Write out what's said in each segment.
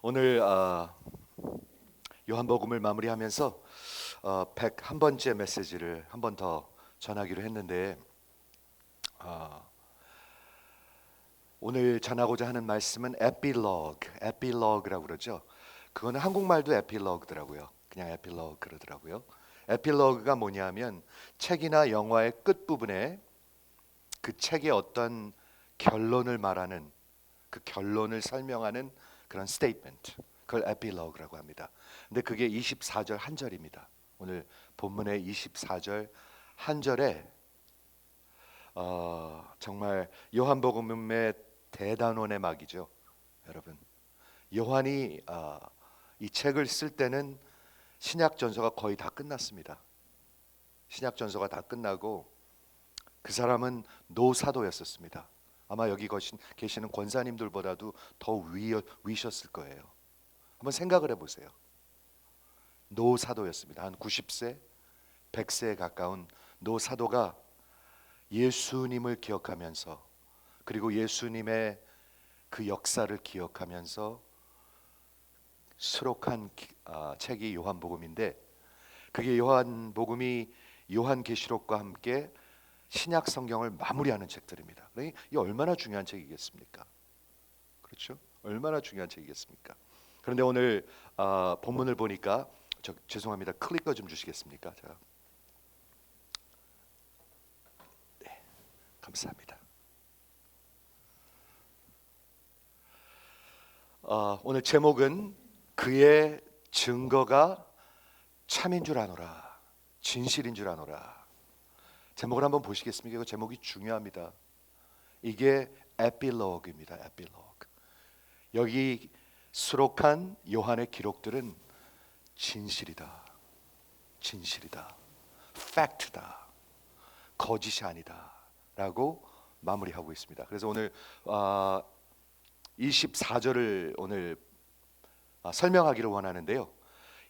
오늘 요한복음을 마무리하면서 101번째 메시지를 한 번 더 전하기로 했는데 오늘 전하고자 하는 말씀은 에필로그라고 그러죠. 그거는 한국말도 에필로그더라고요. 그냥 에필로그 그러더라고요. 에필로그가 뭐냐면 책이나 영화의 끝부분에 그 책의 어떤 결론을 말하는, 그 결론을 설명하는 그런 스테이트먼트, 그걸 에필로그라고 합니다. 근데 그게 24절 한 절입니다. 오늘 본문의 24절 한 절에 정말 요한복음의 대단원의 막이죠, 여러분. 요한이 이 책을 쓸 때는 신약 전서가 거의 다 끝났습니다. 신약 전서가 다 끝나고 그 사람은 노사도였었습니다. 아마 여기 계시는 권사님들보다도 더 위셨을 거예요. 한번 생각을 해보세요. 노사도였습니다. 한 90세, 100세에 가까운 노사도가 예수님을 기억하면서, 그리고 예수님의 그 역사를 기억하면서 수록한 책이 요한복음인데, 그게 요한복음이 요한계시록과 함께 신약 성경을 마무리하는 책들입니다. 이 얼마나 중요한 책이겠습니까? 그렇죠? 얼마나 중요한 책이겠습니까? 그런데 오늘 본문을 보니까 죄송합니다. 클릭거 좀 주시겠습니까? 자, 네, 감사합니다. 오늘 제목은 그의 증거가 참인 줄 아노라, 진실인 줄 아노라. 제목을 한번 보시겠습니까? 이거 제목이 중요합니다. 이게 에필로그입니다. 에필로그. 여기 수록한 요한의 기록들은 진실이다, 진실이다, 팩트다, 거짓이 아니다 라고 마무리하고 있습니다. 그래서 오늘 24절을 오늘 설명하기를 원하는데요,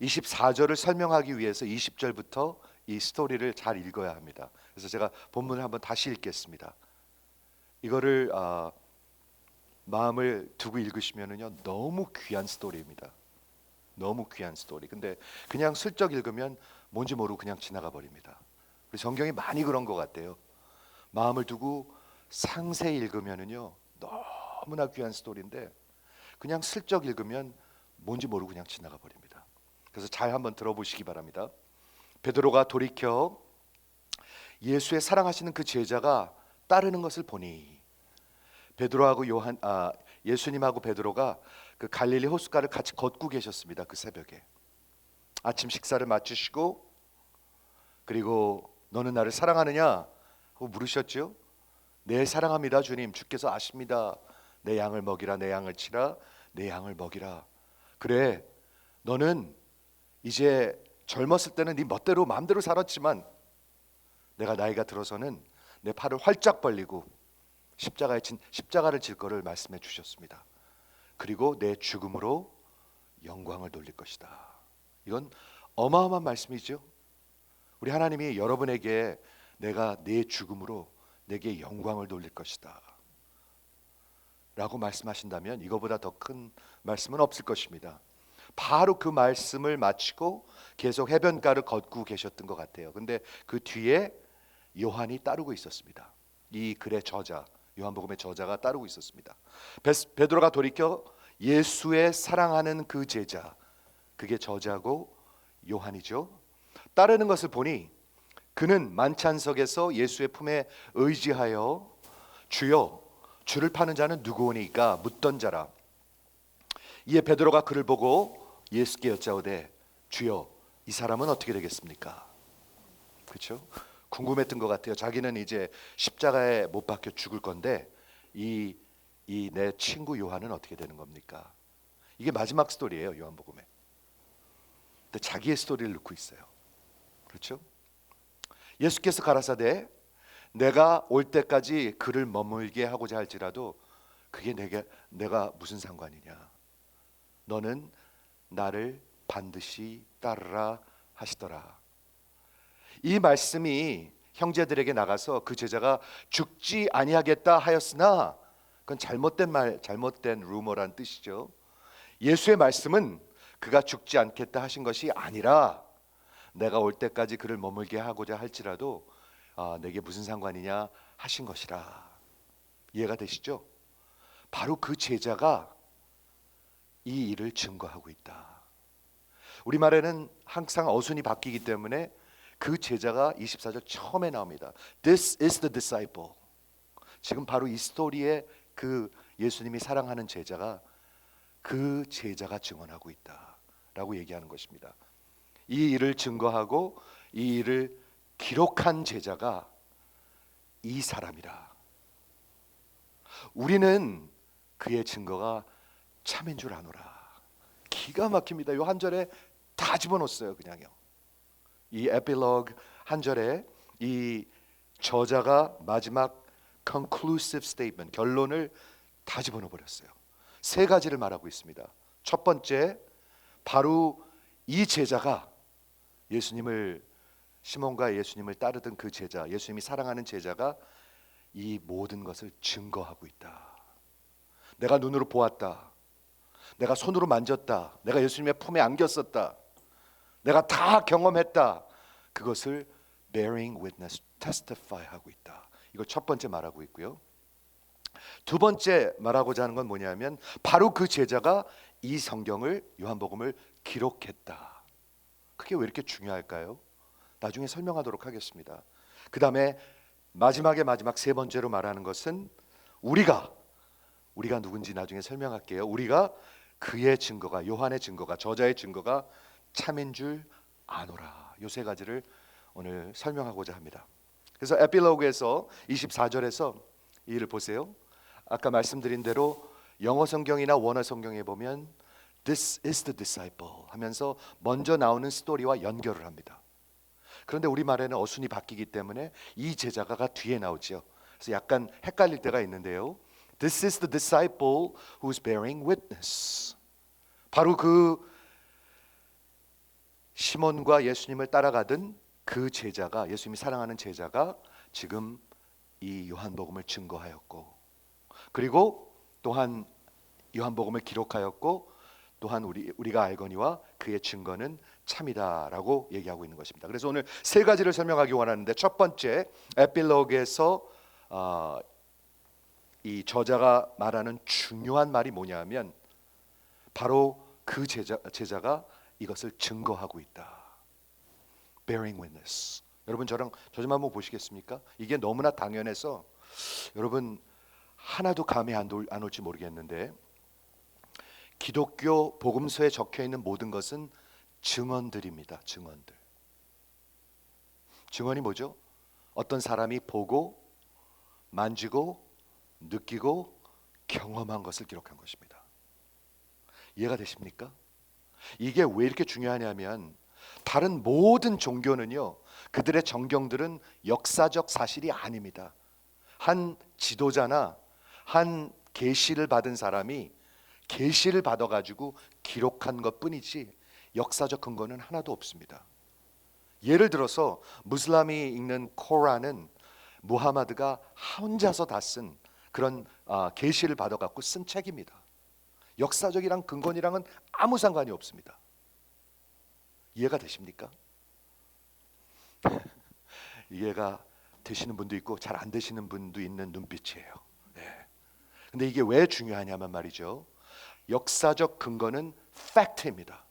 24절을 설명하기 위해서 20절부터 이 스토리를 잘 읽어야 합니다. 그래서 제가 본문을 한번 다시 읽겠습니다. 이거를 마음을 두고 읽으시면은요, 너무 귀한 스토리입니다. 너무 귀한 스토리. 근데 그냥 슬쩍 읽으면 뭔지 모르고 그냥 지나가 버립니다. 우리 성경이 많이 그런 것 같아요. 마음을 두고 상세히 읽으면은요, 너무나 귀한 스토리인데 그냥 슬쩍 읽으면 뭔지 모르고 그냥 지나가 버립니다. 그래서 잘 한번 들어보시기 바랍니다. 베드로가 돌이켜 예수의 사랑하시는 그 제자가 따르는 것을 보니, 베드로하고 예수님하고 베드로가 그 갈릴리 호숫가를 같이 걷고 계셨습니다. 그 새벽에 아침 식사를 마치시고, 그리고 너는 나를 사랑하느냐 하고 물으셨죠. 네, 사랑합니다 주님. 주께서 아십니다. 내 양을 먹이라, 내 양을 치라, 내 양을 먹이라. 그래, 너는 이제 젊었을 때는 네 멋대로 마음대로 살았지만 내가 나이가 들어서는 내 팔을 활짝 벌리고 십자가를 질 거를 말씀해 주셨습니다. 그리고 내 죽음으로 영광을 돌릴 것이다. 이건 어마어마한 말씀이죠. 우리 하나님이 여러분에게 내가 내 죽음으로 내게 영광을 돌릴 것이다 라고 말씀하신다면 이거보다 더 큰 말씀은 없을 것입니다. 바로 그 말씀을 마치고 계속 해변가를 걷고 계셨던 것 같아요. 근데 그 뒤에 요한이 따르고 있었습니다. 이 글의 저자, 요한복음의 저자가 따르고 있었습니다. 베드로가 돌이켜 예수의 사랑하는 그 제자, 그게 저자고 요한이죠. 따르는 것을 보니 그는 만찬석에서 예수의 품에 의지하여 주여, 주를 파는 자는 누구오니까 묻던 자라. 이에 베드로가 그를 보고 예수께 여짜오되 주여, 이 사람은 어떻게 되겠습니까? 그렇죠? 궁금했던 것 같아요. 자기는 이제 십자가에 못 박혀 죽을 건데 이 내 친구 요한은 어떻게 되는 겁니까? 이게 마지막 스토리예요, 요한복음에. 근데 자기의 스토리를 넣고 있어요. 그렇죠? 예수께서 가라사대 내가 올 때까지 그를 머물게 하고자 할지라도 그게 내가 무슨 상관이냐? 너는 나를 반드시 따르라 하시더라. 이 말씀이 형제들에게 나가서 그 제자가 죽지 아니하겠다 하였으나, 그건 잘못된 루머란 뜻이죠. 예수의 말씀은 그가 죽지 않겠다 하신 것이 아니라 내가 올 때까지 그를 머물게 하고자 할지라도 내게 무슨 상관이냐 하신 것이라. 이해가 되시죠? 바로 그 제자가 이 일을 증거하고 있다. 우리말에는 항상 어순이 바뀌기 때문에 그 제자가 24절 처음에 나옵니다. This is the disciple. 지금 바로 이 스토리에 그 예수님이 사랑하는 제자가 그 제자가 증언하고 있다라고 얘기하는 것입니다. 이 일을 증거하고 이 일을 기록한 제자가 이 사람이라. 우리는 그의 증거가 참인 줄 아노라. 기가 막힙니다. 요 한 절에 다 집어넣었어요. 그냥요. 이 에필로그 한 절에 이 저자가 마지막 conclusive statement, 결론을 다 집어넣어 버렸어요. 세 가지를 말하고 있습니다. 첫 번째, 바로 이 제자가 시몬과 예수님을 따르던 그 제자, 예수님이 사랑하는 제자가 이 모든 것을 증거하고 있다. 내가 눈으로 보았다. 내가 손으로 만졌다. 내가 예수님의 품에 안겼었다. 내가 다 경험했다. 그것을 bearing witness, testify 하고 있다. 이걸 첫 번째 말하고 있고요. 두 번째 말하고자 하는 건 뭐냐면 바로 그 제자가 이 성경을, 요한복음을 기록했다. 그게 왜 이렇게 중요할까요? 나중에 설명하도록 하겠습니다. 그 다음에 마지막 세 번째로 말하는 것은 우리가 누군지 나중에 설명할게요. 우리가 그의 증거가, 요한의 증거가, 저자의 증거가 참인 줄 아노라. 요 세 가지를 오늘 설명하고자 합니다. 그래서 에필로그에서 24절에서 이 일을 보세요. 아까 말씀드린 대로 영어 성경이나 원어 성경에 보면 This is the disciple 하면서 먼저 나오는 스토리와 연결을 합니다. 그런데 우리말에는 어순이 바뀌기 때문에 이 제자가가 뒤에 나오죠. 그래서 약간 헷갈릴 때가 있는데요. This is the disciple who's bearing witness. 바로 그 시몬과 예수님을 따라가던 그 제자가, 예수님이 사랑하는 제자가 지금 이 요한복음을 증거하였고, 그리고 또한 요한복음을 기록하였고, 또한 우리가 알거니와 그의 증거는 참이다라고 얘기하고 있는 것입니다. 그래서 오늘 세 가지를 설명하기 원하는데, 첫 번째 에필로그에서 이 저자가 말하는 중요한 말이 뭐냐면 바로 그 제자가 이것을 증거하고 있다. bearing witness. 여러분 저 좀 한번 보시겠습니까? 이게 너무나 당연해서 여러분 하나도 감이 안 올지 모르겠는데, 기독교 복음서에 적혀 있는 모든 것은 증언들입니다. 증언들. 증언이 뭐죠? 어떤 사람이 보고 만지고 느끼고 경험한 것을 기록한 것입니다. 이해가 되십니까? 이게 왜 이렇게 중요하냐면 다른 모든 종교는요, 그들의 정경들은 역사적 사실이 아닙니다. 한 지도자나 한 계시를 받은 사람이 계시를 받아가지고 기록한 것뿐이지 역사적 근거는 하나도 없습니다. 예를 들어서 무슬람이 읽는 코란은 무하마드가 혼자서 다 쓴 그런 계시를 받아갖고 쓴 책입니다. 역사적이랑 근거이랑은 아무 상관이 없습니다. 이해가 되십니까? 이해가 되시는 분도 있고 잘 안 되시는 분도 있는 눈빛이에요. 네. 근데 이게 왜 중요하냐면 말이죠. 역사적 근거는 팩트입니다.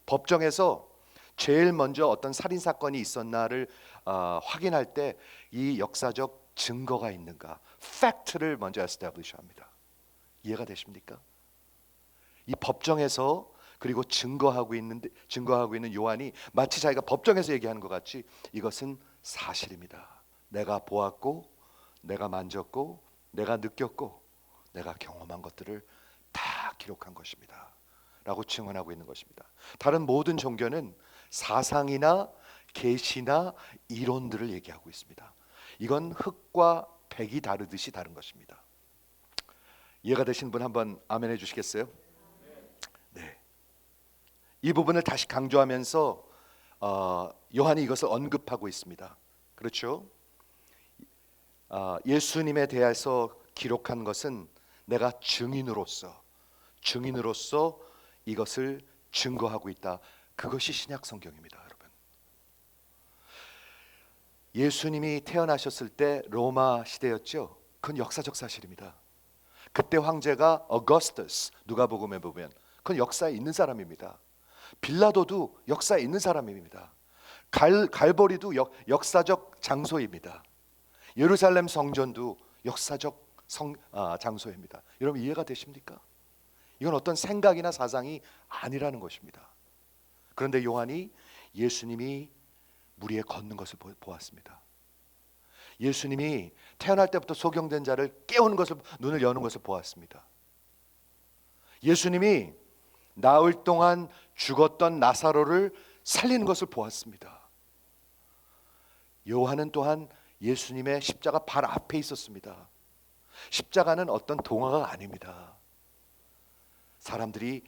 법정에서 제일 먼저 어떤 살인 사건이 있었나를 확인할 때 이 역사적 증거가 있는가, 팩트를 먼저 에스타블리셔 합니다. 이해가 되십니까? 이 법정에서 그리고 증거하고 있는 요한이 마치 자기가 법정에서 얘기하는 것 같이 이것은 사실입니다. 내가 보았고, 내가 만졌고, 내가 느꼈고, 내가 경험한 것들을 다 기록한 것입니다. 라고 증언하고 있는 것입니다. 다른 모든 종교는 사상이나 계시나 이론들을 얘기하고 있습니다. 이건 흙과 백이 다르듯이 다른 것입니다. 이해가 되신 분 한번 아멘 해주시겠어요? 네. 이 부분을 다시 강조하면서 요한이 이것을 언급하고 있습니다. 그렇죠? 예수님에 대해서 기록한 것은 내가 증인으로서 이것을 증거하고 있다. 그것이 신약 성경입니다, 여러분. 예수님이 태어나셨을 때 로마 시대였죠. 그건 역사적 사실입니다. 그때 황제가 어거스터스, 누가복음에 보면 그건 역사에 있는 사람입니다. 빌라도도 역사에 있는 사람입니다. 갈보리도 역사적 장소입니다. 예루살렘 성전도 역사적 장소입니다. 여러분 이해가 되십니까? 이건 어떤 생각이나 사상이 아니라는 것입니다. 그런데 요한이 예수님이 물 위에 걷는 것을 보았습니다. 예수님이 태어날 때부터 소경된 자를 깨우는 것을, 눈을 여는 것을 보았습니다. 예수님이 나흘 동안 죽었던 나사로를 살리는 것을 보았습니다. 요한은 또한 예수님의 십자가 발 앞에 있었습니다. 십자가는 어떤 동화가 아닙니다. 사람들이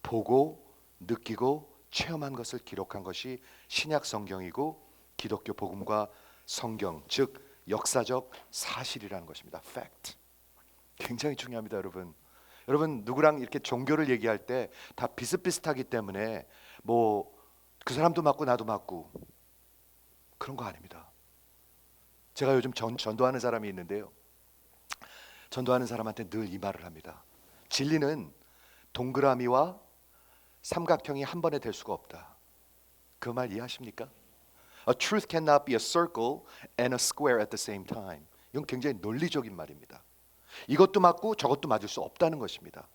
보고 느끼고 체험한 것을 기록한 것이 신약 성경이고 기독교 복음과 성경, 즉 역사적 사실이라는 것입니다. fact. 굉장히 중요합니다, 여러분. 여러분 누구랑 이렇게 종교를 얘기할 때 다 비슷비슷하기 때문에 뭐 그 사람도 맞고 나도 맞고 그런 거 아닙니다. 제가 요즘 전도하는 사람이 있는데요. 전도하는 사람한테 늘 이 말을 합니다. 진리는 동그라미와 삼각형이 한 번에 될 수가 없다. 그 말 이해하십니까? A truth cannot be a circle and a square at the same time. 이건 굉장히 논리적인 말입니다. 이것도 맞고 저것도 맞을 수 없다는 것입니다.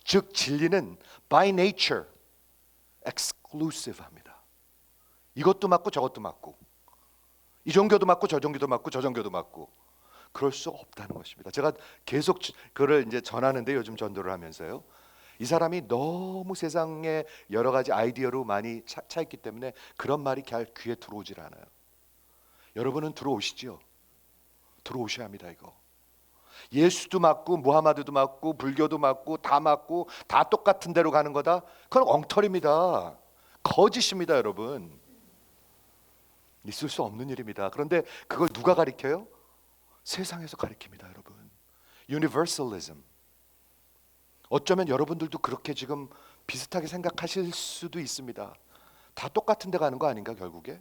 즉 진리는 by nature exclusive합니다. 이것도 맞고 저것도 맞고 이 종교도 맞고 저 종교도 맞고 저 종교도 맞고 그럴 수 없다는 것입니다. 제가 계속 그걸 이제 전하는데 요즘 전도를 하면서요. 이 사람이 너무 세상에 여러 가지 아이디어로 많이 차 있기 때문에 그런 말이 잘 귀에 들어오질 않아요. 여러분은 들어오시죠? 들어오셔야 합니다. 이거 예수도 맞고 무하마드도 맞고 불교도 맞고 다 똑같은 데로 가는 거다. 그건 엉터리입니다. 거짓입니다, 여러분. 있을 수 없는 일입니다. 그런데 그걸 누가 가르쳐요? 세상에서 가르칩니다, 여러분. Universalism. 어쩌면 여러분들도 그렇게 지금 비슷하게 생각하실 수도 있습니다. 다 똑같은 데 가는 거 아닌가 결국에?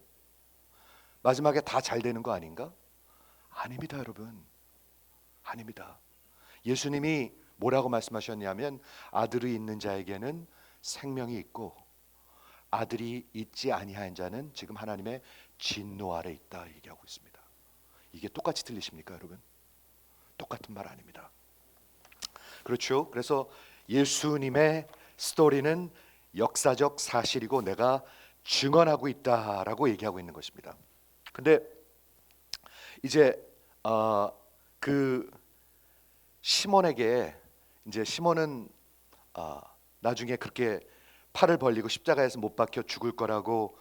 마지막에 다 잘 되는 거 아닌가? 아닙니다, 여러분. 아닙니다. 예수님이 뭐라고 말씀하셨냐면 아들이 있는 자에게는 생명이 있고 아들이 있지 아니한 자는 지금 하나님의 진노 아래 있다 얘기하고 있습니다. 이게 똑같이 들리십니까, 여러분? 똑같은 말 아닙니다. 그렇죠? 그래서 예수님의 스토리는 역사적 사실이고 내가 증언하고 있다라고 얘기하고 있는 것입니다. 근데 이제 그 시몬에게 이제 시몬은 나중에 그렇게 팔을 벌리고 십자가에서 못 박혀 죽을 거라고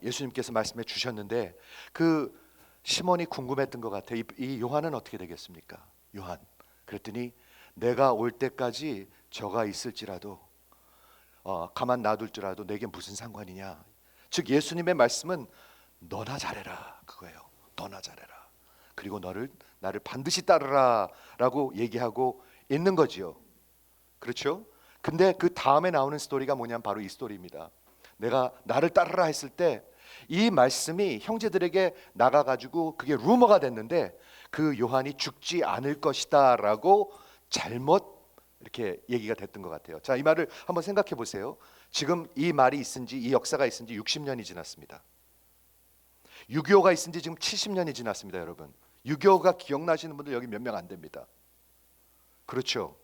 예수님께서 말씀해 주셨는데 그 시몬이 궁금했던 것 같아요. 이 요한은 어떻게 되겠습니까? 요한. 그랬더니 내가 올 때까지 저가 있을지라도 가만 놔둘지라도 내게 무슨 상관이냐. 즉 예수님의 말씀은 너나 잘해라 그거예요. 너나 잘해라. 그리고 나를 반드시 따르라 라고 얘기하고 있는 거지요. 그렇죠? 근데 그 다음에 나오는 스토리가 뭐냐면 바로 이 스토리입니다. 내가 나를 따르라 했을 때 이 말씀이 형제들에게 나가가지고 그게 루머가 됐는데 그 요한이 죽지 않을 것이다 라고 잘못 이렇게 얘기가 됐던 것 같아요. 자, 이 말을 한번 생각해 보세요. 지금 이 말이 있은 지, 이 역사가 있은 지 60년이 지났습니다. 6.25가 있은 지 지금 70년이 지났습니다, 여러분. 6.25가 기억나시는 분들 여기 몇 명 안 됩니다. 그렇죠?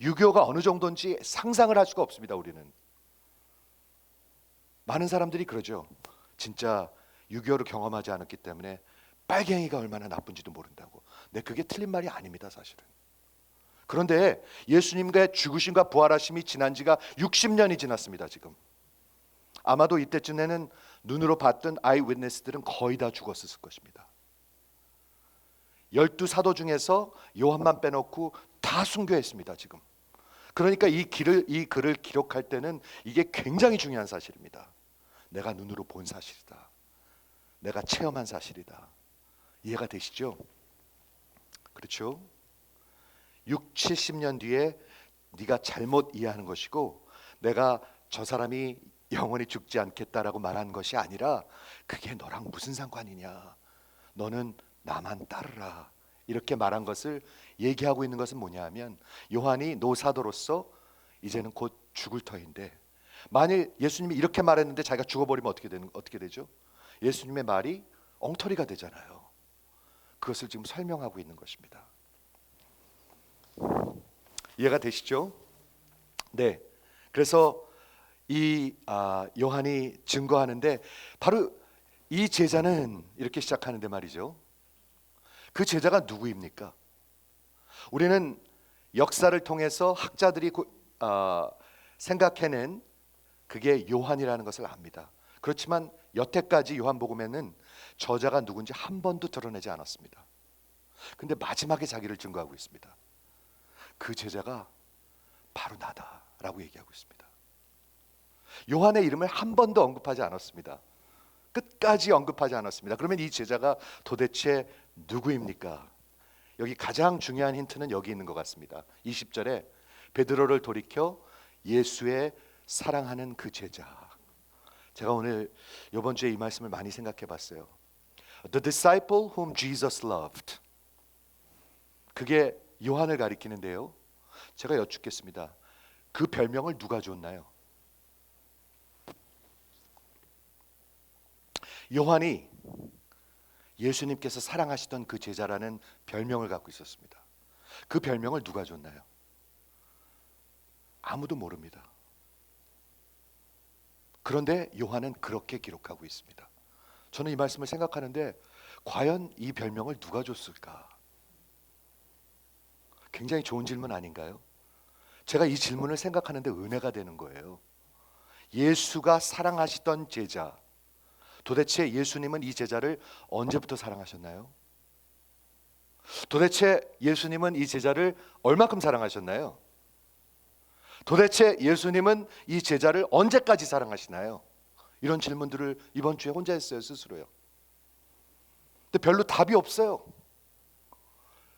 6.25가 어느 정도인지 상상을 할 수가 없습니다, 우리는. 많은 사람들이 그러죠. 진짜 6.25를 경험하지 않았기 때문에 빨갱이가 얼마나 나쁜지도 모른다고. 네, 그게 틀린 말이 아닙니다, 사실은. 그런데 예수님의 죽으심과 부활하심이 지난 지가 60년이 지났습니다, 지금. 아마도 이때쯤에는 눈으로 봤던 아이위트니스들은 거의 다 죽었을 것입니다. 12사도 중에서 요한만 빼놓고 다 순교했습니다, 지금. 그러니까 이 글을 기록할 때는 이게 굉장히 중요한 사실입니다. 내가 눈으로 본 사실이다. 내가 체험한 사실이다. 이해가 되시죠? 그렇죠? 6, 70년 뒤에 네가 잘못 이해하는 것이고 내가 저 사람이 영원히 죽지 않겠다라고 말한 것이 아니라 그게 너랑 무슨 상관이냐, 너는 나만 따르라, 이렇게 말한 것을 얘기하고 있는 것은 뭐냐 하면, 요한이 노사도로서 이제는 곧 죽을 터인데, 만일 예수님이 이렇게 말했는데 자기가 죽어버리면 어떻게 되죠? 예수님의 말이 엉터리가 되잖아요. 그것을 지금 설명하고 있는 것입니다. 이해가 되시죠? 네. 그래서 이 요한이 증거하는데, 바로 이 제자는 이렇게 시작하는데 말이죠. 그 제자가 누구입니까? 우리는 역사를 통해서 학자들이 생각해낸 그게 요한이라는 것을 압니다. 그렇지만 여태까지 요한복음에는 저자가 누군지 한 번도 드러내지 않았습니다. 근데 마지막에 자기를 증거하고 있습니다. 그 제자가 바로 나다라고 얘기하고 있습니다. 요한의 이름을 한 번도 언급하지 않았습니다. 끝까지 언급하지 않았습니다. 그러면 이 제자가 도대체 누구입니까? 여기 가장 중요한 힌트는 여기 있는 것 같습니다. 20절에 베드로를 돌이켜 예수의 사랑하는 그 제자. 제가 오늘 이번 주에 이 말씀을 많이 생각해 봤어요. The disciple whom Jesus loved. 그게 요한을 가리키는데요. 제가 여쭙겠습니다. 그 별명을 누가 줬나요? 요한이 예수님께서 사랑하시던 그 제자라는 별명을 갖고 있었습니다. 그 별명을 누가 줬나요? 아무도 모릅니다. 그런데 요한은 그렇게 기록하고 있습니다. 저는 이 말씀을 생각하는데, 과연 이 별명을 누가 줬을까? 굉장히 좋은 질문 아닌가요? 제가 이 질문을 생각하는데 은혜가 되는 거예요. 예수가 사랑하시던 제자, 도대체 예수님은 이 제자를 언제부터 사랑하셨나요? 도대체 예수님은 이 제자를 얼마큼 사랑하셨나요? 도대체 예수님은 이 제자를 언제까지 사랑하시나요? 이런 질문들을 이번 주에 혼자 했어요, 스스로요. 근데 별로 답이 없어요.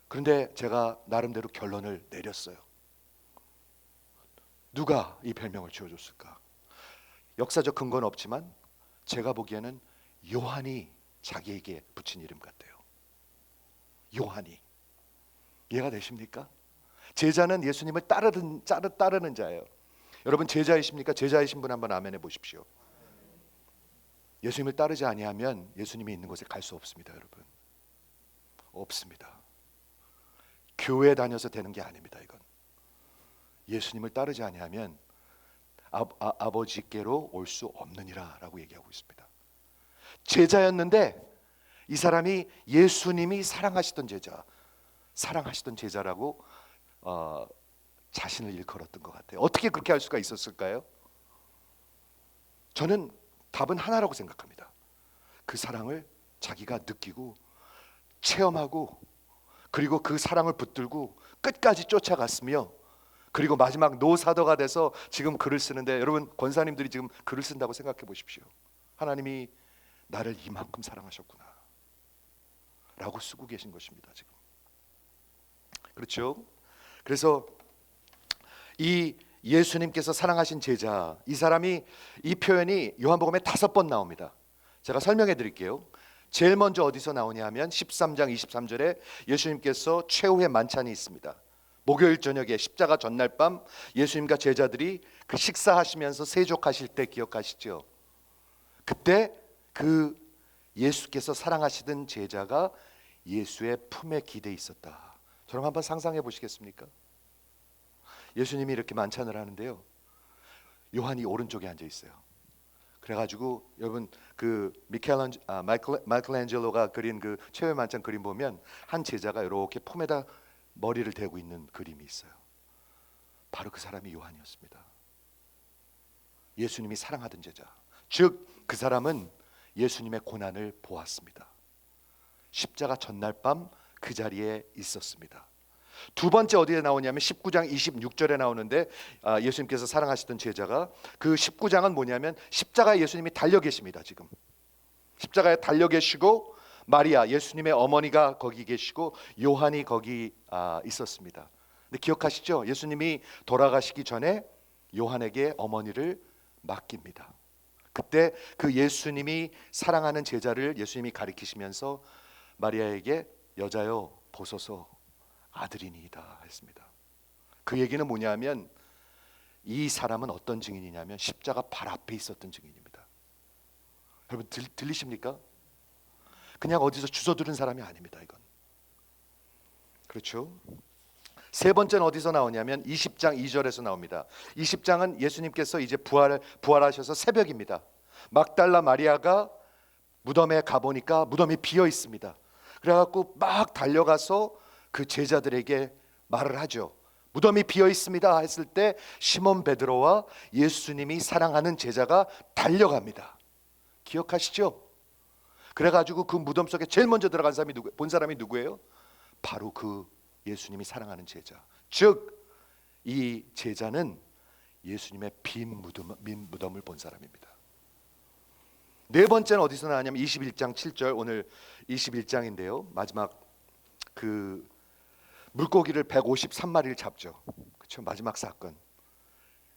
그런데 제가 나름대로 결론을 내렸어요. 누가 이 별명을 지어줬을까? 역사적 근거는 없지만 제가 보기에는 요한이 자기에게 붙인 이름 같아요. 요한이. 이해가 되십니까? 제자는 예수님을 따르는 자예요. 여러분 제자이십니까? 제자이신 분 한번 아멘 해보십시오. 예수님을 따르지 아니하면 예수님이 있는 곳에 갈 수 없습니다. 여러분, 없습니다. 교회 다녀서 되는 게 아닙니다. 이건 예수님을 따르지 아니하면 아버지께로 올 수 없느니라 라고 얘기하고 있습니다. 제자였는데 이 사람이 예수님이 사랑하시던 제자라고 자신을 일컬었던 것 같아요. 어떻게 그렇게 할 수가 있었을까요? 저는 답은 하나라고 생각합니다. 그 사랑을 자기가 느끼고 체험하고, 그리고 그 사랑을 붙들고 끝까지 쫓아갔으며, 그리고 마지막 노사도가 돼서 지금 글을 쓰는데, 여러분 권사님들이 지금 글을 쓴다고 생각해 보십시오. 하나님이 나를 이만큼 사랑하셨구나 라고 쓰고 계신 것입니다. 지금 그렇죠? 그래서 이 예수님께서 사랑하신 제자, 이 사람이, 이 표현이 요한복음에 5번 나옵니다. 제가 설명해 드릴게요. 제일 먼저 어디서 나오냐 하면 13장 23절에 예수님께서 최후의 만찬이 있습니다. 목요일 저녁에 십자가 전날 밤 예수님과 제자들이 그 식사하시면서 세족하실 때 기억하시죠? 그때 그 예수께서 사랑하시던 제자가 예수의 품에 기대 있었다. 저랑 한번 상상해 보시겠습니까? 예수님이 이렇게 만찬을 하는데요, 요한이 오른쪽에 앉아 있어요. 그래가지고 여러분 그 마이클앤젤로가 그린 그 최후의 만찬 그림 보면 한 제자가 이렇게 품에다 머리를 대고 있는 그림이 있어요. 바로 그 사람이 요한이었습니다. 예수님이 사랑하던 제자, 즉 그 사람은 예수님의 고난을 보았습니다. 십자가 전날 밤 그 자리에 있었습니다. 두 번째 어디에 나오냐면 19장 26절에 나오는데, 예수님께서 사랑하시던 제자가, 그 19장은 뭐냐면 십자가에 예수님이 달려 계십니다. 지금 십자가에 달려 계시고, 마리아 예수님의 어머니가 거기 계시고, 요한이 거기 있었습니다. 근데 기억하시죠? 예수님이 돌아가시기 전에 요한에게 어머니를 맡깁니다. 그때 그 예수님이 사랑하는 제자를 예수님이 가리키시면서 마리아에게 여자여 보소서 아들이니이다 했습니다. 그 얘기는 뭐냐면 이 사람은 어떤 증인이냐면 십자가 발 앞에 있었던 증인입니다. 여러분 들리십니까? 그냥 어디서 주워 들은 사람이 아닙니다. 이건 그렇죠. 세 번째는 어디서 나오냐면 20장 2절에서 나옵니다. 20장은 예수님께서 이제 부활하셔서 새벽입니다. 막달라 마리아가 무덤에 가보니까 무덤이 비어 있습니다. 그래갖고 막 달려가서 그 제자들에게 말을 하죠. 무덤이 비어 있습니다 했을 때 시몬 베드로와 예수님이 사랑하는 제자가 달려갑니다. 기억하시죠? 그래가지고 그 무덤 속에 제일 먼저 들어간 사람이 본 사람이 누구예요? 바로 그 예수님이 사랑하는 제자. 즉 이 제자는 예수님의 빈 무덤을 본 사람입니다. 네 번째는 어디서 나왔냐면 21장 7절, 오늘 21장인데요. 마지막 그 물고기를 153마리를 잡죠. 그렇죠? 마지막 사건.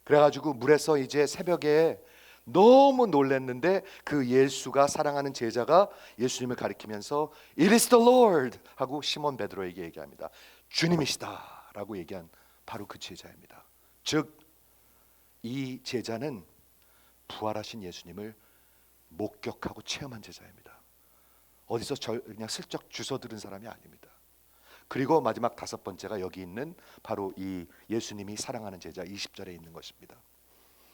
그래가지고 물에서 이제 새벽에 너무 놀랐는데 그 예수가 사랑하는 제자가 예수님을 가리키면서 It is the Lord 하고 시몬 베드로에게 얘기합니다. 주님이시다 라고 얘기한 바로 그 제자입니다. 즉 이 제자는 부활하신 예수님을 목격하고 체험한 제자입니다. 어디서 그냥 슬쩍 주워 들은 사람이 아닙니다. 그리고 마지막 다섯 번째가 여기 있는 바로 이 예수님이 사랑하는 제자 20절에 있는 것입니다.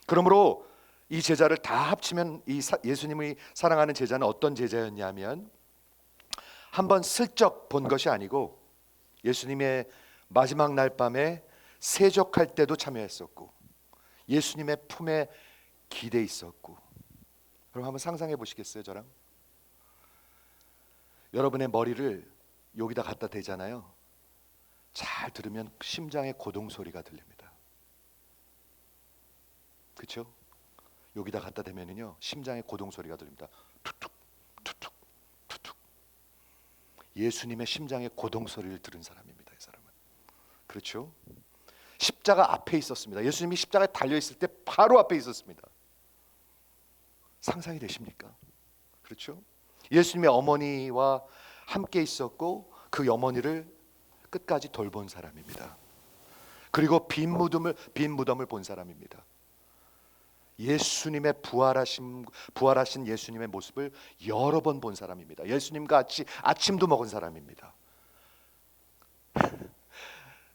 그러므로 이 제자를 다 합치면 이 예수님이 사랑하는 제자는 어떤 제자였냐면 한번 슬쩍 본 것이 아니고 예수님의 마지막 날 밤에 세족할 때도 참여했었고 예수님의 품에 기대 있었고. 그럼 한번 상상해 보시겠어요? 저랑 여러분의 머리를 여기다 갖다 대잖아요. 잘 들으면 심장의 고동 소리가 들립니다. 그렇죠? 여기다 갖다 대면은요 심장의 고동 소리가 들립니다. 툭툭 툭툭 툭툭. 예수님의 심장의 고동 소리를 들은 사람입니다. 이 사람은. 그렇죠? 십자가 앞에 있었습니다. 예수님이 십자가에 달려 있을 때 바로 앞에 있었습니다. 상상이 되십니까? 그렇죠? 예수님의 어머니와 함께 있었고 그 어머니를 끝까지 돌본 사람입니다. 그리고 빈 무덤을 본 사람입니다. 예수님의 부활하신 예수님의 모습을 여러 번 본 사람입니다. 예수님과 같이 아침도 먹은 사람입니다.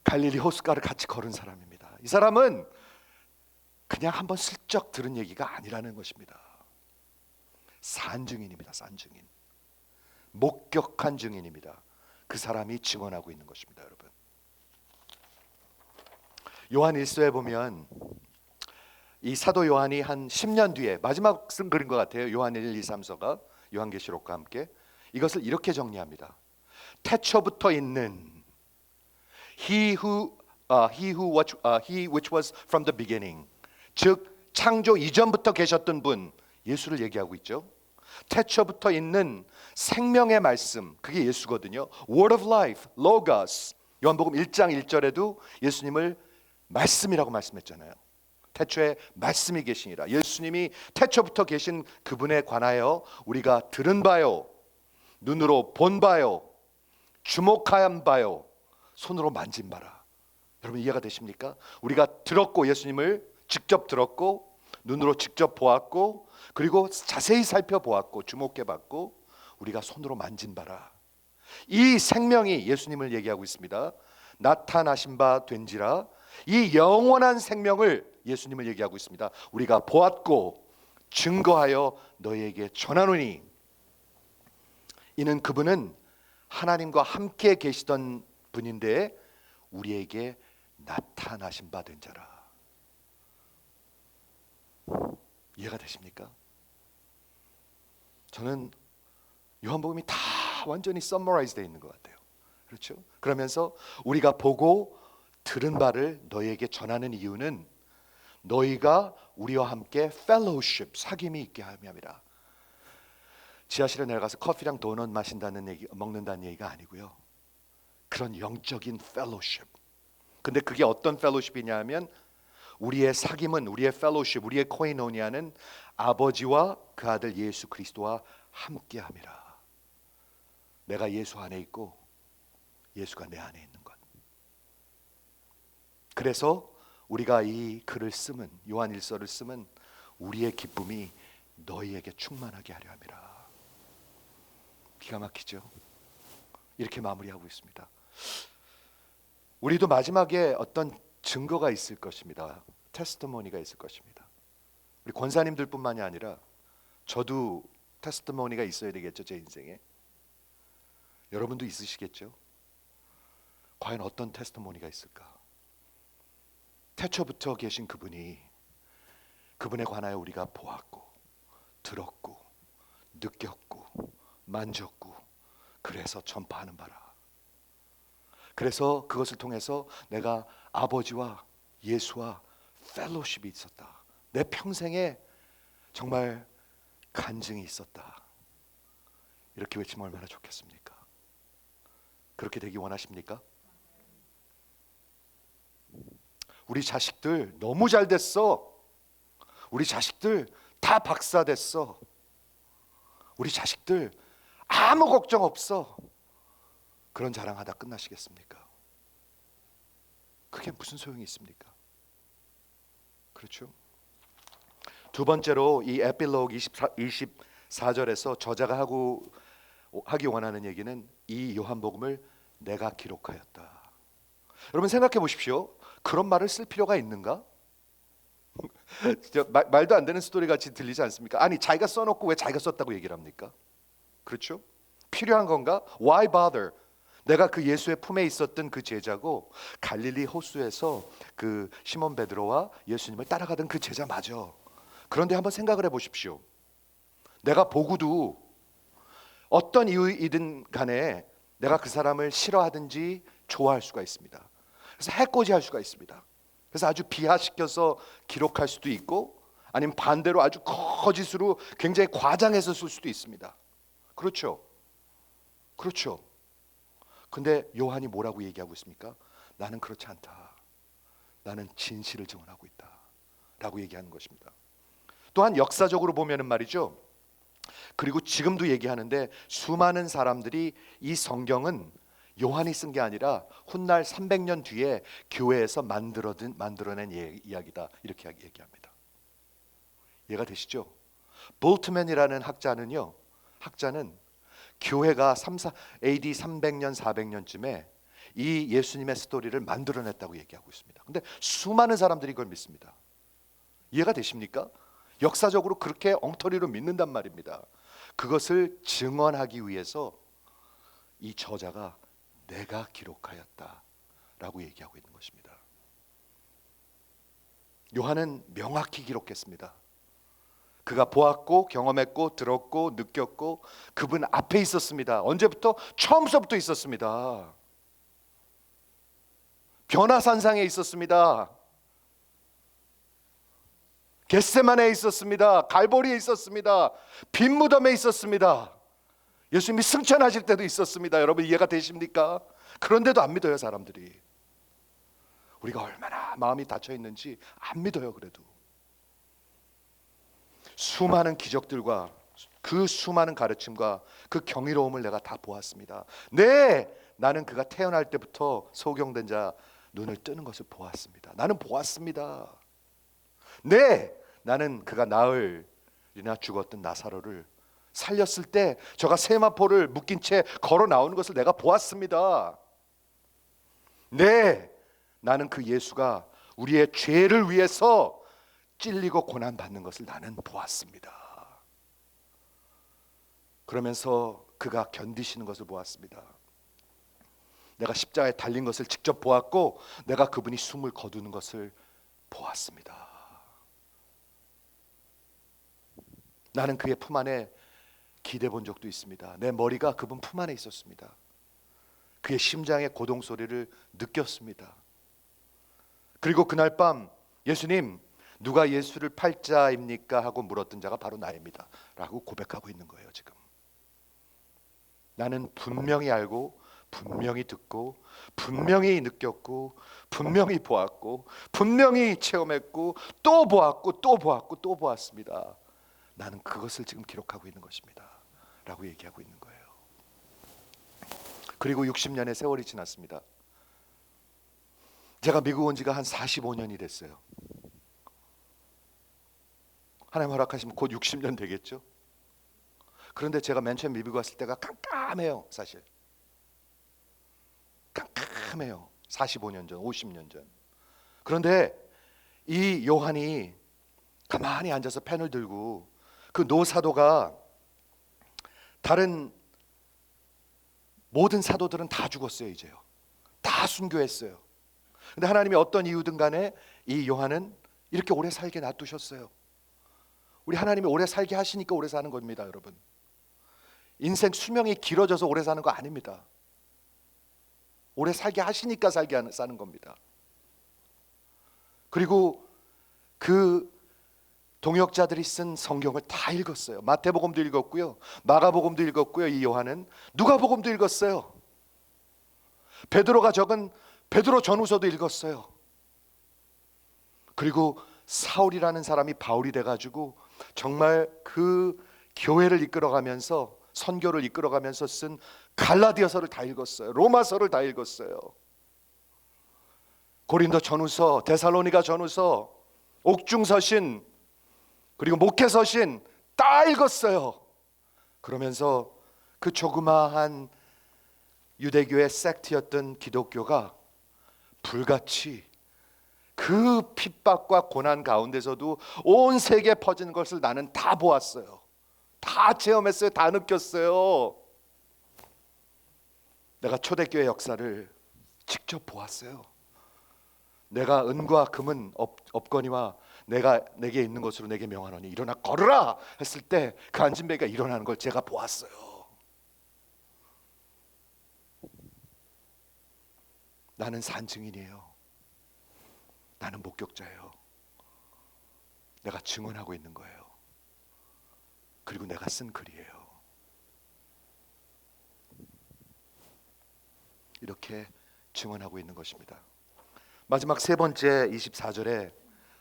갈릴리 호숫가를 같이 걸은 사람입니다. 이 사람은 그냥 한번 슬쩍 들은 얘기가 아니라는 것입니다. 산 증인입니다. 산 증인. 목격한 증인입니다. 그 사람이 증언하고 있는 것입니다. 여러분, 요한 1서에 보면 이 사도 요한이 한 10년 뒤에 마지막 쓴 글인 것 같아요. 요한 1, 2, 3서가 요한계시록과 함께 이것을 이렇게 정리합니다. 태초부터 있는 He which was from the beginning, 즉 창조 이전부터 계셨던 분, 예수를 얘기하고 있죠. 태초부터 있는 생명의 말씀, 그게 예수거든요. Word of life, Logos. 요한복음 1장 1절에도 예수님을 말씀이라고 말씀했잖아요. 태초에 말씀이 계시니라. 예수님이 태초부터 계신 그분에 관하여 우리가 들은 바요, 눈으로 본 바요, 주목한 바요, 손으로 만진 바라. 여러분 이해가 되십니까? 우리가 들었고, 예수님을 직접 들었고, 눈으로 직접 보았고, 그리고 자세히 살펴보았고, 주목해봤고, 우리가 손으로 만진 바라. 이 생명이 예수님을 얘기하고 있습니다. 나타나신 바 된지라. 이 영원한 생명을 예수님을 얘기하고 있습니다. 우리가 보았고 증거하여 너희에게 전하노니, 이는 그분은 하나님과 함께 계시던 분인데 우리에게 나타나신 바 된 자라. 이해가 되십니까? 저는 요한복음이 다 완전히 서머라이즈 되어 있는 것 같아요. 그렇죠? 그러면서 우리가 보고 들은 바를 너희에게 전하는 이유는 너희가 우리와 함께 펠로우십, 사귐이 있게 함이라. 지하실에 내려가서 커피랑 도넛 먹는다는 얘기가 아니고요. 그런 영적인 펠로우십. 근데 그게 어떤 펠로우십이냐 하면 우리의 사귐은, 우리의 펠로십, 우리의 코이노니아는 아버지와 그 아들 예수 그리스도와 함께함이라. 내가 예수 안에 있고 예수가 내 안에 있는 것. 그래서 우리가 이 글을 쓰면, 요한일서를 쓰면 우리의 기쁨이 너희에게 충만하게 하려 함이라. 기가 막히죠? 이렇게 마무리하고 있습니다. 우리도 마지막에 어떤 증거가 있을 것입니다. 테스티모니가 있을 것입니다. 우리 권사님들 뿐만이 아니라 저도 테스티모니가 있어야 되겠죠. 제 인생에. 여러분도 있으시겠죠? 과연 어떤 테스티모니가 있을까? 태초부터 계신 그분이, 그분에 관하여 우리가 보았고 들었고 느꼈고 만졌고 그래서 전파하는 바라. 그래서 그것을 통해서 내가 아버지와 예수와 펠로십이 있었다. 내 평생에 정말 간증이 있었다. 이렇게 외치면 얼마나 좋겠습니까? 그렇게 되기 원하십니까? 우리 자식들 너무 잘 됐어. 우리 자식들 다 박사 됐어. 우리 자식들 아무 걱정 없어. 그런 자랑하다 끝나시겠습니까? 그게 무슨 소용이 있습니까? 그렇죠? 두 번째로 이 에필로그 24절에서 저자가 하기 원하는 얘기는 이 요한복음을 내가 기록하였다. 여러분 생각해 보십시오. 그런 말을 쓸 필요가 있는가? 말도 안 되는 스토리 같이 들리지 않습니까? 아니 자기가 써놓고 왜 자기가 썼다고 얘기를 합니까? 그렇죠? 필요한 건가? Why bother? 내가 그 예수의 품에 있었던 그 제자고 갈릴리 호수에서 그 시몬 베드로와 예수님을 따라가던 그 제자 맞아. 그런데 한번 생각을 해보십시오. 내가 보고도 어떤 이유이든 간에 내가 그 사람을 싫어하든지 좋아할 수가 있습니다. 그래서 해코지할 수가 있습니다. 그래서 아주 비하시켜서 기록할 수도 있고 아니면 반대로 아주 거짓으로 굉장히 과장해서 쓸 수도 있습니다. 그렇죠? 그렇죠. 근데 요한이 뭐라고 얘기하고 있습니까? 나는 그렇지 않다. 나는 진실을 증언하고 있다. 라고 얘기하는 것입니다. 또한 역사적으로 보면은 말이죠. 그리고 지금도 얘기하는데 수많은 사람들이 이 성경은 요한이 쓴 게 아니라 훗날 300년 뒤에 교회에서 만들어낸 이야기다. 이렇게 얘기합니다. 이해가 되시죠? 볼트맨이라는 학자는 교회가 AD 300년 400년쯤에 이 예수님의 스토리를 만들어냈다고 얘기하고 있습니다. 근데 수많은 사람들이 그걸 믿습니다. 이해가 되십니까? 역사적으로 그렇게 엉터리로 믿는단 말입니다. 그것을 증언하기 위해서 이 저자가 내가 기록하였다 라고 얘기하고 있는 것입니다. 요한은 명확히 기록했습니다. 그가 보았고 경험했고 들었고 느꼈고 그분 앞에 있었습니다. 언제부터? 처음서부터 있었습니다. 변화산상에 있었습니다. 겟세마네에 있었습니다. 갈보리에 있었습니다. 빈 무덤에 있었습니다. 예수님이 승천하실 때도 있었습니다. 여러분 이해가 되십니까? 그런데도 안 믿어요 사람들이. 우리가 얼마나 마음이 닫혀 있는지 안 믿어요. 그래도 수많은 기적들과 그 수많은 가르침과 그 경이로움을 내가 다 보았습니다. 네, 나는 그가 태어날 때부터 소경된 자 눈을 뜨는 것을 보았습니다. 나는 보았습니다. 네, 나는 그가 나흘이나 죽었던 나사로를 살렸을 때 저가 세마포를 묶인 채 걸어 나오는 것을 내가 보았습니다. 네, 나는 그 예수가 우리의 죄를 위해서 찔리고 고난받는 것을 나는 보았습니다. 그러면서 그가 견디시는 것을 보았습니다. 내가 십자가에 달린 것을 직접 보았고 내가 그분이 숨을 거두는 것을 보았습니다. 나는 그의 품 안에 기대 본 적도 있습니다. 내 머리가 그분 품 안에 있었습니다. 그의 심장의 고동 소리를 느꼈습니다. 그리고 그날 밤 예수님 누가 예수를 팔자입니까? 하고 물었던 자가 바로 나입니다 라고 고백하고 있는 거예요. 지금 나는 분명히 알고 분명히 듣고 분명히 느꼈고 분명히 보았고 분명히 체험했고 또 보았고 또 보았고 또 보았습니다. 나는 그것을 지금 기록하고 있는 것입니다 라고 얘기하고 있는 거예요. 그리고 60년의 세월이 지났습니다. 제가 미국 온 지가 한 45년이 됐어요. 하나님 허락하시면 곧 60년 되겠죠. 그런데 제가 맨 처음 미국 왔을 때가 깜깜해요. 사실 깜깜해요. 45년 전, 50년 전. 그런데 이 요한이 가만히 앉아서 펜을 들고 그 노사도가, 다른 모든 사도들은 다 죽었어요. 이제요. 다 순교했어요. 근데 하나님이 어떤 이유든 간에 이 요한은 이렇게 오래 살게 놔두셨어요. 우리 하나님이 오래 살게 하시니까 오래 사는 겁니다, 여러분. 인생 수명이 길어져서 오래 사는 거 아닙니다. 오래 살게 하시니까 사는 겁니다. 그리고 그 동역자들이 쓴 성경을 다 읽었어요. 마태복음도 읽었고요, 마가복음도 읽었고요, 이 요한은 누가복음도 읽었어요. 베드로가 적은 베드로 전후서도 읽었어요. 그리고 사울이라는 사람이 바울이 돼가지고 정말 그 교회를 이끌어가면서, 선교를 이끌어가면서 쓴 갈라디아서를 다 읽었어요. 로마서를 다 읽었어요. 고린도 전후서, 데살로니가 전후서, 옥중서신, 그리고 목회서신 다 읽었어요. 그러면서 그 조그마한 유대교의 섹트였던 기독교가 불같이 그 핍박과 고난 가운데서도 온 세계에 퍼지는 것을 나는 다 보았어요. 다 체험했어요. 다 느꼈어요. 내가 초대교회 역사를 직접 보았어요. 내가 은과 금은 없거니와 내게 있는 것으로 내게 명하노니 일어나 걸으라 했을 때 그 안진뱅이가 일어나는 걸 제가 보았어요. 나는 산 증인이에요. 나는 목격자예요. 내가 증언하고 있는 거예요. 그리고 내가 쓴 글이에요. 이렇게 증언하고 있는 것입니다. 마지막 세 번째 24절에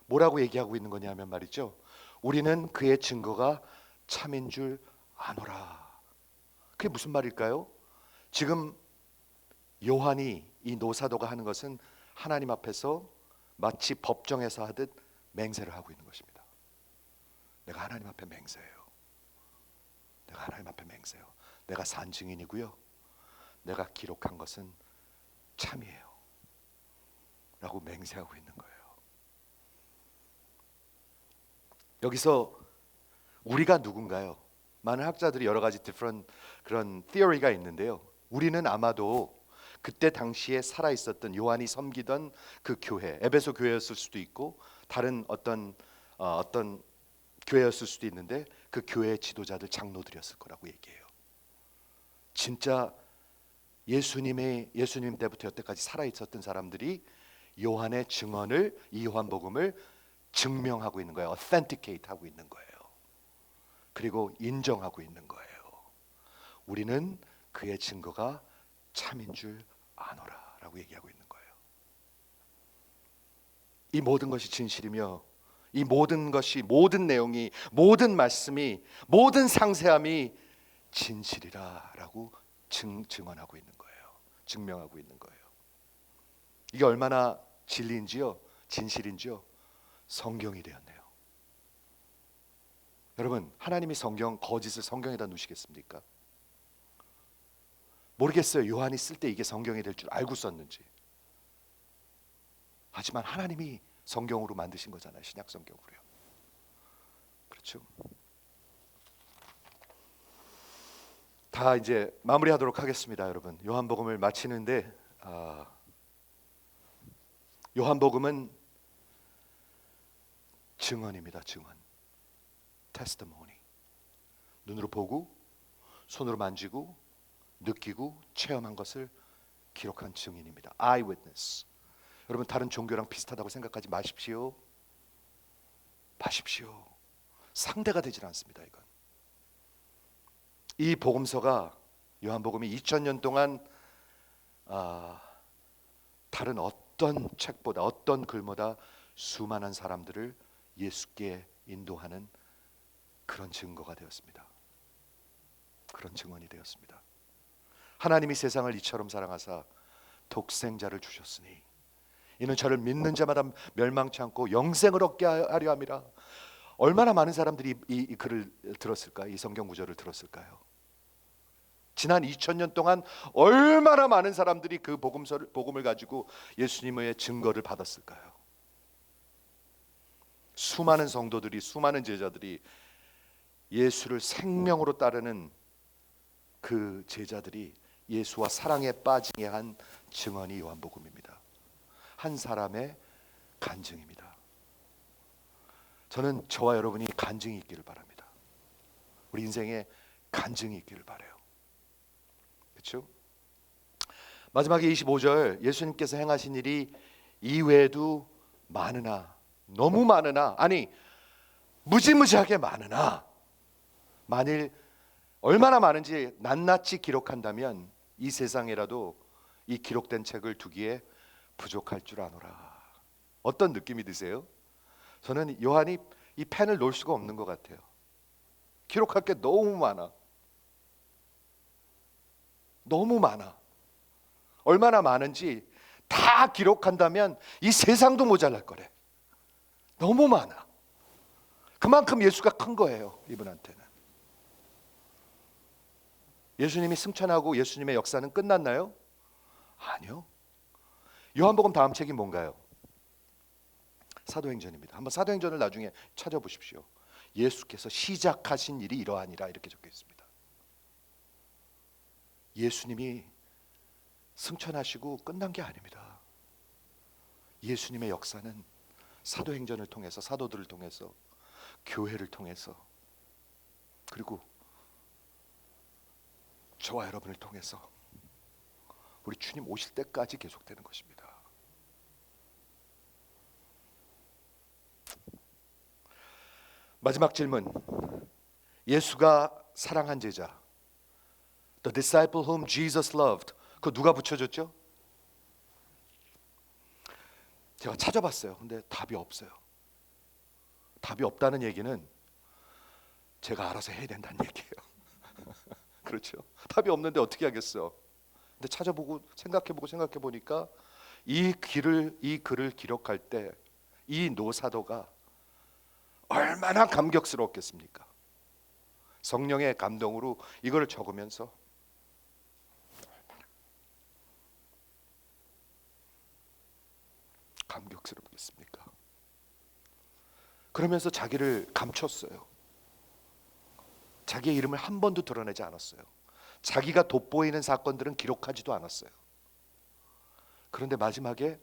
뭐라고 얘기하고 있는 거냐면 말이죠, 우리는 그의 증거가 참인 줄 아노라. 그게 무슨 말일까요? 지금 요한이, 이 노사도가 하는 것은 하나님 앞에서 마치 법정에서 하듯 맹세를 하고 있는 것입니다. 내가 하나님 앞에 맹세해요. 내가 하나님 앞에 맹세해요. 내가 산 증인이고요, 내가 기록한 것은 참이에요 라고 맹세하고 있는 거예요. 여기서 우리가 누군가요? 많은 학자들이 여러 가지 different 그런 theory가 있는데요, 우리는 아마도 그때 당시에 살아 있었던 요한이 섬기던 그 교회, 에베소 교회였을 수도 있고 다른 어떤 교회였을 수도 있는데 그 교회의 지도자들, 장로들이었을 거라고 얘기해요. 진짜 예수님 때부터 여태까지 살아 있었던 사람들이 요한의 증언을, 이 요한복음을 증명하고 있는 거예요. authenticate 하고 있는 거예요. 그리고 인정하고 있는 거예요. 우리는 그의 증거가 참인 줄 아노라 라고 얘기하고 있는 거예요. 이 모든 것이 진실이며 이 모든 것이, 모든 내용이, 모든 말씀이, 모든 상세함이 진실이라 라고 증언하고 있는 거예요. 증명하고 있는 거예요. 이게 얼마나 진리인지요, 진실인지요, 성경이 되었네요. 여러분, 하나님이 거짓을 성경에다 놓으시겠습니까? 모르겠어요. 요한이 쓸 때 이게 성경이 될 줄 알고 썼는지. 하지만 하나님이 성경으로 만드신 거잖아요. 신약 성경으로요. 그렇죠? 다 이제 마무리하도록 하겠습니다, 여러분. 요한복음을 마치는데 요한복음은 증언입니다. 증언. 테스티모니. 눈으로 보고 손으로 만지고 느끼고 체험한 것을 기록한 증인입니다. Eyewitness. 여러분, 다른 종교랑 비슷하다고 생각하지 마십시오. 상대가 되질 않습니다. 이건. 이 복음서가, 요한복음이 2000년 동안 다른 어떤 책보다 어떤 글보다 수많은 사람들을 예수께 인도하는 그런 증거가 되었습니다. 그런 증언이 되었습니다. 하나님이 세상을 이처럼 사랑하사 독생자를 주셨으니 이는 저를 믿는 자마다 멸망치 않고 영생을 얻게 하려 함이라. 얼마나 많은 사람들이 이 글을 들었을까요? 이 성경 구절을 들었을까요? 지난 2000년 동안 얼마나 많은 사람들이 그 복음을 가지고 예수님의 증거를 받았을까요? 수많은 성도들이, 수많은 제자들이, 예수를 생명으로 따르는 그 제자들이 예수와 사랑에 빠지게 한 증언이 요한복음입니다. 한 사람의 간증입니다. 저는 저와 여러분이 간증이 있기를 바랍니다. 우리 인생에 간증이 있기를 바라요. 그렇죠? 마지막에 25절, 예수님께서 행하신 일이 이외에도 많으나, 너무 많으나, 아니 무지무지하게 많으나, 만일 얼마나 많은지 낱낱이 기록한다면 이 세상에라도 이 기록된 책을 두기에 부족할 줄 아노라. 어떤 느낌이 드세요? 저는 요한이 이 펜을 놓을 수가 없는 것 같아요. 기록할 게 너무 많아. 너무 많아. 얼마나 많은지 다 기록한다면 이 세상도 모자랄 거래. 너무 많아. 그만큼 예수가 큰 거예요, 이분한테는. 예수님이 승천하고 예수님의 역사는 끝났나요? 아니요. 요한복음 다음 책이 뭔가요? 사도행전입니다. 한번 사도행전을 나중에 찾아보십시오. 예수께서 시작하신 일이 이러하니라 이렇게 적혀 있습니다. 예수님이 승천하시고 끝난 게 아닙니다. 예수님의 역사는 사도행전을 통해서, 사도들을 통해서, 교회를 통해서, 그리고 저와 여러분을 통해서 우리 주님 오실 때까지 계속되는 것입니다. 마지막 질문. 예수가 사랑한 제자, The disciple whom Jesus loved. 그거 누가 붙여줬죠? 제가 찾아봤어요. 근데 답이 없어요. 답이 없다는 얘기는 제가 알아서 해야 된다는 얘기예요. 그렇죠? 답이 없는데 어떻게 하겠어? 근데 찾아보고 생각해보니까 이 글을 기록할 때 이 노사도가 얼마나 감격스러웠겠습니까? 성령의 감동으로 이걸 적으면서 감격스럽겠습니까? 그러면서 자기를 감췄어요. 자기의 이름을 한 번도 드러내지 않았어요. 자기가 돋보이는 사건들은 기록하지도 않았어요. 그런데 마지막에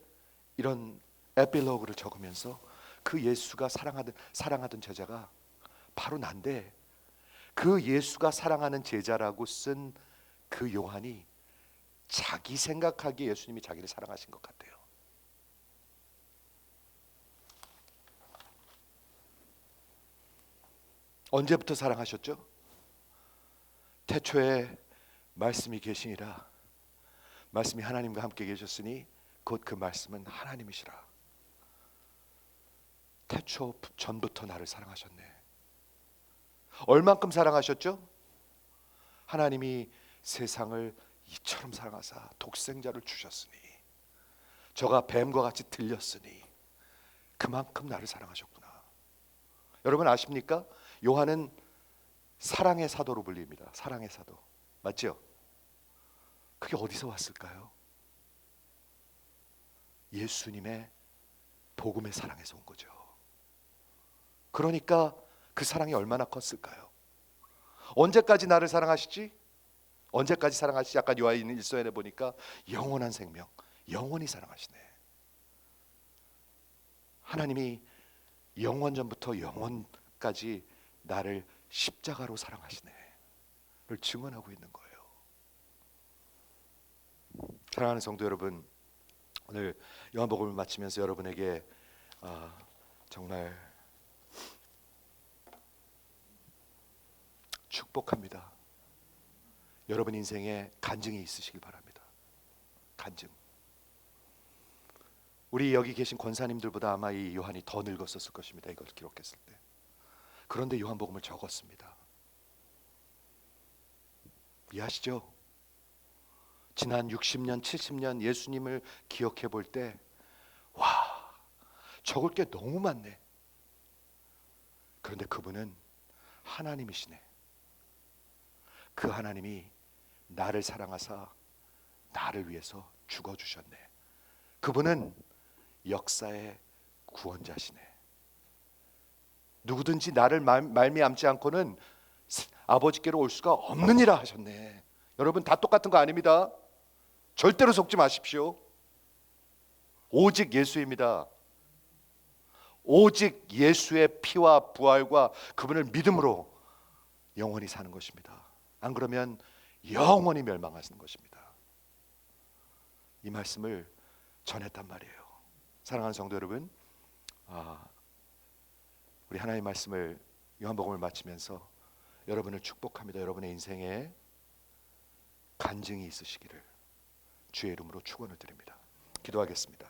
이런 에필로그를 적으면서 그 예수가 사랑하던 제자가 바로 난데, 그 예수가 사랑하는 제자라고 쓴 그 요한이 자기 생각하기에 예수님이 자기를 사랑하신 것 같아요. 언제부터 사랑하셨죠? 태초에 말씀이 계시니라. 말씀이 하나님과 함께 계셨으니 곧 그 말씀은 하나님이시라. 태초 전부터 나를 사랑하셨네. 얼만큼 사랑하셨죠? 하나님이 세상을 이처럼 사랑하사 독생자를 주셨으니, 저가 뱀과 같이 들렸으니 그만큼 나를 사랑하셨구나. 여러분 아십니까? 요한은 사랑의 사도로 불립니다. 사랑의 사도. 맞죠? 그게 어디서 왔을까요? 예수님의 복음의 사랑에서 온 거죠. 그러니까 그 사랑이 얼마나 컸을까요? 언제까지 나를 사랑하시지? 언제까지 사랑하시지? 아까 요한 일서에 보니까 영원한 생명, 영원히 사랑하시네. 하나님이 영원전부터 영원까지 나를 십자가로 사랑하시네 를 증언하고 있는 거예요. 사랑하는 성도 여러분, 오늘 요한복음을 마치면서 여러분에게 정말 축복합니다. 여러분 인생에 간증이 있으시길 바랍니다. 간증. 우리 여기 계신 권사님들보다 아마 이 요한이 더 늙었었을 것입니다. 이걸 기록했을 때. 그런데 요한복음을 적었습니다. 이해하시죠? 지난 60년, 70년 예수님을 기억해 볼 때, 와, 적을 게 너무 많네. 그런데 그분은 하나님이시네. 그 하나님이 나를 사랑하사 나를 위해서 죽어주셨네. 그분은 역사의 구원자시네. 누구든지 나를 말미암지 않고는 아버지께로 올 수가 없느니라 하셨네. 여러분, 다 똑같은 거 아닙니다. 절대로 속지 마십시오. 오직 예수입니다. 오직 예수의 피와 부활과 그분을 믿음으로 영원히 사는 것입니다. 안 그러면 영원히 멸망하시는 것입니다. 이 말씀을 전했단 말이에요. 사랑하는 성도 여러분, 우리 하나님의 말씀을 요한복음을 마치면서 여러분을 축복합니다. 여러분의 인생에 간증이 있으시기를 주의 이름으로 축원을 드립니다. 기도하겠습니다.